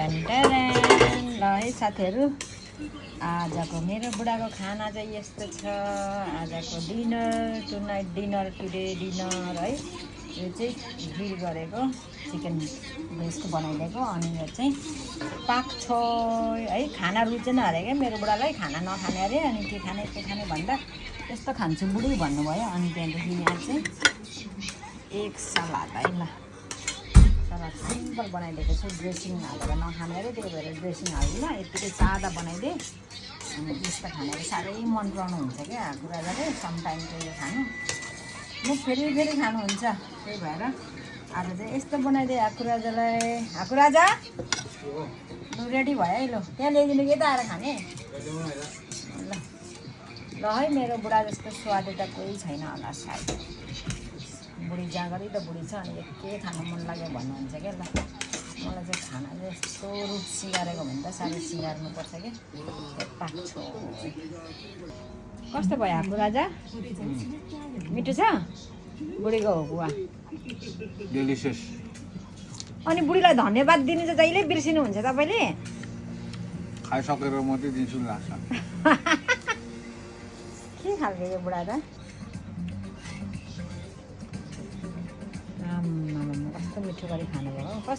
ल है साथीहरू, आजको मेरो बुढाको खाना चाहिँ यस्तो छ। आजको डिनर, टुडे डिनर है। यो चाहिँ ग्रिल गरेको चिकन ब्रेस्टको बनाइदिएको। अनि यो चाहिँ पाक्छोय है। खाना रुचेन अरे क्या मेरो बुढालाई, खाना नखाने अरे। अनि के खाने भन्दा यस्तो खान्छु बुढी भन्नुभयो। अनि त्यहाँदेखि यहाँ चाहिँ एक सलाद है। ल सलाद सिम्पल बनाइदिएको छु, ड्रेसिङ हालेर नखाने अरे, त्यही भएर ड्रेसिङ हाल्दिनँ, यत्तिकै सादा बनाइदिएँ। अनि यस्तो खानेहरू साह्रै मन पराउनु हुन्छ क्या हाकुराजाले। समटाइम चाहिँ यो खानु म फेरि खानुहुन्छ, त्यही भएर आज चाहिँ यस्तो बनाइदिएँ हाकुराजालाई। हाकुराजा लु रेडी भयो है। ल त्यहाँ ल्याइदिनु कि त आएर खाने। ल है, मेरो बुढा जस्तो स्वादी त कोही छैन होला सायद। बुढी जाँगरी त बुढी छ, अनि के खानु मन लाग्यो भन्नुहुन्छ क्या। ल मलाई चाहिँ खाना चाहिँ यस्तो रुच सिँगारेको भने त साह्रै सिँगार्नुपर्छ क्या। पाक्छो कस्तो भयो हाकुराजा? मिठो छ? बुढीको हो बुवा डेलिसियस। अनि बुढीलाई धन्यवाद दिनु चाहिँ जहिले बिर्सिनुहुन्छ तपाईँले? खाइसकेर मात्रै दिन्छु लाग्छ। के खालको यो बुढा त? कस्तो मिठो गरी खानुभयो, कस्तो